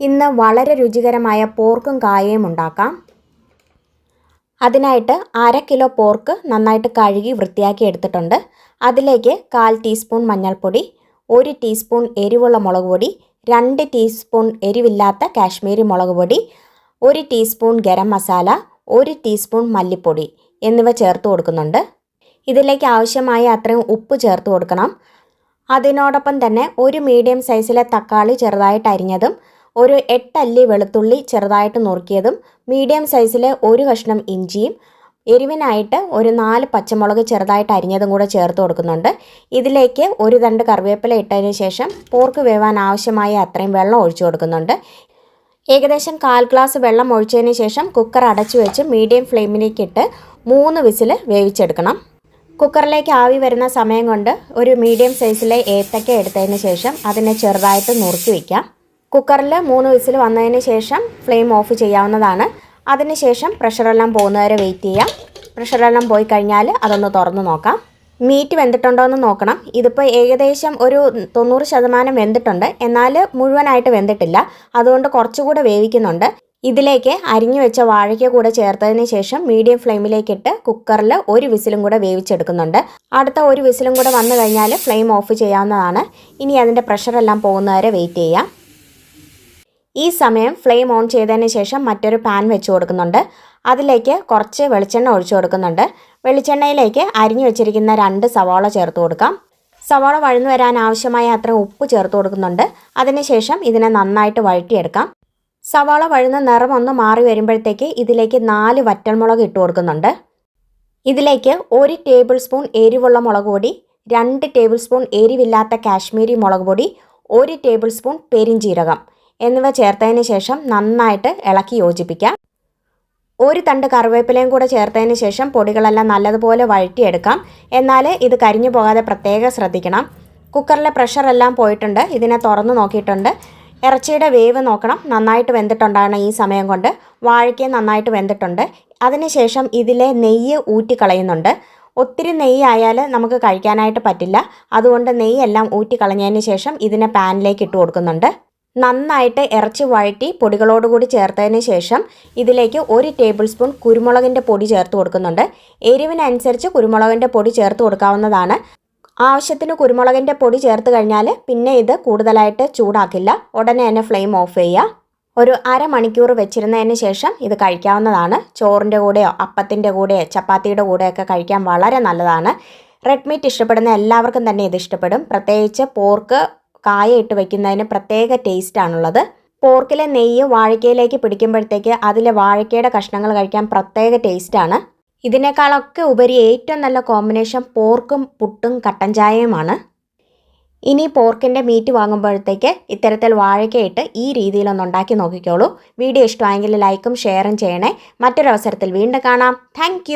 ഇന്ന് വളരെ രുചികരമായ പോർക്കും കായയും ഉണ്ടാക്കാം. അതിനായിട്ട് 1/2 കിലോ പോർക്ക് നന്നായിട്ട് കഴുകി വൃത്തിയാക്കി എടുത്തിട്ടുണ്ട്. അതിലേക്ക് 1/4 ടീസ്പൂൺ മഞ്ഞൾപ്പൊടി, 1 ടീസ്പൂൺ എരിവുള്ള മുളക് പൊടി, 2 ടീസ്പൂൺ എരിവില്ലാത്ത കാശ്മീരി മുളക് പൊടി, 1 ടീസ്പൂൺ ഗരം മസാല, 1 ടീസ്പൂൺ മല്ലിപ്പൊടി എന്നിവ ചേർത്ത് കൊടുക്കുന്നുണ്ട്. ഇതിലേക്ക് ആവശ്യമായ അത്രയും ഉപ്പ് ചേർത്ത് കൊടുക്കണം. അതിനോടൊപ്പം തന്നെ ഒരു മീഡിയം സൈസിലെ തക്കാളി ചെറുതായിട്ട് അരിഞ്ഞതും, ഒരു 8 അല്ലി വെളുത്തുള്ളി ചെറുതായിട്ട് നുറുക്കിയതും, മീഡിയം സൈസിലെ ഒരു കഷ്ണം ഇഞ്ചിയും, എരിവിനായിട്ട് ഒരു 4 പച്ചമുളക് ചെറുതായിട്ട് അരിഞ്ഞതും കൂടെ ചേർത്ത് കൊടുക്കുന്നുണ്ട്. ഇതിലേക്ക് ഒരു തണ്ട് കറിവേപ്പില ഇട്ടതിന് ശേഷം പോർക്ക് വേവാൻ ആവശ്യമായ അത്രയും വെള്ളം ഒഴിച്ചു കൊടുക്കുന്നുണ്ട്. ഏകദേശം 1/4 ഗ്ലാസ് വെള്ളം ഒഴിച്ചതിന് ശേഷം കുക്കർ അടച്ചു വെച്ച് മീഡിയം ഫ്ലെയിമിലേക്ക് ഇട്ട് 3 വിസിൽ വേവിച്ചെടുക്കണം. കുക്കറിലേക്ക് ആവി വരുന്ന സമയം കൊണ്ട് ഒരു മീഡിയം സൈസിലെ ഏത്തക്ക എടുത്തതിന് ശേഷം അതിനെ ചെറുതായിട്ട് നുറുക്കി വയ്ക്കാം. കുക്കറിൽ 3 വിസിൽ വന്നതിന് ശേഷം ഫ്ലെയിം ഓഫ് ചെയ്യാവുന്നതാണ്. അതിനുശേഷം പ്രഷറെല്ലാം പോകുന്നവരെ വെയിറ്റ് ചെയ്യാം. പ്രഷറെല്ലാം പോയി കഴിഞ്ഞാൽ അതൊന്ന് തുറന്ന് നോക്കാം. മീറ്റ് വെന്തിട്ടുണ്ടോ എന്ന് നോക്കണം. ഇതിപ്പോൾ ഏകദേശം ഒരു 90% വെന്തിട്ടുണ്ട്, എന്നാൽ മുഴുവനായിട്ട് വെന്തിട്ടില്ല. അതുകൊണ്ട് കുറച്ചുകൂടെ വേവിക്കുന്നുണ്ട്. ഇതിലേക്ക് അരിഞ്ഞു വെച്ച വാഴയ്ക്ക കൂടെ ചേർത്തതിന് ശേഷം മീഡിയം ഫ്ലെയിമിലേക്കിട്ട് കുക്കറിൽ ഒരു വിസിലും കൂടെ വേവിച്ചെടുക്കുന്നുണ്ട്. അടുത്ത ഒരു വിസിലും കൂടെ വന്നു കഴിഞ്ഞാൽ ഫ്ലെയിം ഓഫ് ചെയ്യാവുന്നതാണ്. ഇനി അതിൻ്റെ പ്രഷറെല്ലാം പോകുന്നവരെ വെയിറ്റ് ചെയ്യാം. ഈ സമയം ഫ്ലെയിം ഓൺ ചെയ്തതിന് ശേഷം മറ്റൊരു പാൻ വെച്ച് കൊടുക്കുന്നുണ്ട്. അതിലേക്ക് കുറച്ച് വെളിച്ചെണ്ണ ഒഴിച്ചു കൊടുക്കുന്നുണ്ട്. വെളിച്ചെണ്ണയിലേക്ക് അരിഞ്ഞു വെച്ചിരിക്കുന്ന 2 സവാള ചേർത്ത് കൊടുക്കാം. സവാള വഴന്നു വരാൻ ആവശ്യമായ അത്ര ഉപ്പ് ചേർത്ത് കൊടുക്കുന്നുണ്ട്. അതിനുശേഷം ഇതിനെ നന്നായിട്ട് വഴറ്റിയെടുക്കാം. സവാള വഴുന്ന നിറം ഒന്ന് മാറി വരുമ്പോഴത്തേക്ക് ഇതിലേക്ക് 4 വറ്റൽമുളക് ഇട്ട് കൊടുക്കുന്നുണ്ട്. ഇതിലേക്ക് 1 ടേബിൾ സ്പൂൺ എരിവുള്ള മുളക് പൊടി, 2 ടേബിൾ സ്പൂൺ എരിവില്ലാത്ത കാശ്മീരി മുളക് പൊടി, 1 ടേബിൾ സ്പൂൺ പെരിഞ്ജീരകം എന്നിവ ചേർത്തതിന് ശേഷം നന്നായിട്ട് ഇളക്കി യോജിപ്പിക്കാം. 1 തണ്ട് കറിവേപ്പിലയും കൂടെ ചേർത്തതിന് ശേഷം പൊടികളെല്ലാം നല്ലതുപോലെ വഴറ്റിയെടുക്കാം. എന്നാൽ ഇത് കരിഞ്ഞു പോകാതെ പ്രത്യേകം ശ്രദ്ധിക്കണം. കുക്കറിലെ പ്രഷറെല്ലാം പോയിട്ടുണ്ട്. ഇതിനെ തുറന്ന് നോക്കിയിട്ടുണ്ട്. ഇറച്ചിയുടെ വേവ് നോക്കണം. നന്നായിട്ട് വെന്തിട്ടുണ്ടാണ്. ഈ സമയം കൊണ്ട് വാഴയ്ക്ക നന്നായിട്ട് വെന്തിട്ടുണ്ട്. അതിനുശേഷം ഇതിലെ നെയ്യ് ഊറ്റിക്കളയുന്നുണ്ട്. ഒത്തിരി നെയ്യ് ആയാൽ നമുക്ക് കഴിക്കാനായിട്ട് പറ്റില്ല. അതുകൊണ്ട് നെയ്യെല്ലാം ഊറ്റിക്കളഞ്ഞതിന് ശേഷം ഇതിനെ പാനിലേക്ക് ഇട്ട് കൊടുക്കുന്നുണ്ട്. നന്നായിട്ട് ഇറച്ചി വഴറ്റി പൊടികളോടുകൂടി ചേർത്തതിന് ശേഷം ഇതിലേക്ക് 1 ടേബിൾ സ്പൂൺ കുരുമുളകിൻ്റെ പൊടി ചേർത്ത് കൊടുക്കുന്നുണ്ട്. എരിവിനനുസരിച്ച് കുരുമുളകിൻ്റെ പൊടി ചേർത്ത് കൊടുക്കാവുന്നതാണ്. ആവശ്യത്തിന് കുരുമുളകിൻ്റെ പൊടി ചേർത്ത് കഴിഞ്ഞാൽ പിന്നെ ഇത് കൂടുതലായിട്ട് ചൂടാക്കില്ല. ഉടനെ തന്നെ ഫ്ലെയിം ഓഫ് ചെയ്യുക. ഒരു അരമണിക്കൂർ വെച്ചിരുന്നതിന് ശേഷം ഇത് കഴിക്കാവുന്നതാണ്. ചോറിൻ്റെ കൂടെയോ അപ്പത്തിൻ്റെ കൂടെയോ ചപ്പാത്തിയുടെ കൂടെയൊക്കെ കഴിക്കാൻ വളരെ നല്ലതാണ്. റെഡ് മീറ്റ് ഇഷ്ടപ്പെടുന്ന എല്ലാവർക്കും തന്നെ ഇത് ഇഷ്ടപ്പെടും. പ്രത്യേകിച്ച് പോർക്ക് കായ ഇട്ട് വയ്ക്കുന്നതിന് പ്രത്യേക ടേസ്റ്റാണുള്ളത്. പോർക്കിലെ നെയ്യ് വാഴയ്ക്കയിലേക്ക് പിടിക്കുമ്പോഴത്തേക്ക് അതിലെ വാഴയ്ക്കയുടെ കഷ്ണങ്ങൾ കഴിക്കാൻ പ്രത്യേക ടേസ്റ്റാണ്. ഇതിനേക്കാളൊക്കെ ഉപരി ഏറ്റവും നല്ല കോമ്പിനേഷൻ പോർക്കും പുട്ടും കട്ടൻ ചായയുമാണ്. ഇനി പോർക്കിൻ്റെ മീറ്റ് വാങ്ങുമ്പോഴത്തേക്ക് ഇത്തരത്തിൽ വാഴയ്ക്കയിട്ട് ഈ രീതിയിലൊന്ന് ഉണ്ടാക്കി നോക്കിക്കോളൂ. വീഡിയോ ഇഷ്ടമായെങ്കിൽ ലൈക്കും ഷെയറും ചെയ്യണേ. മറ്റൊരവസരത്തിൽ വീണ്ടും കാണാം. താങ്ക്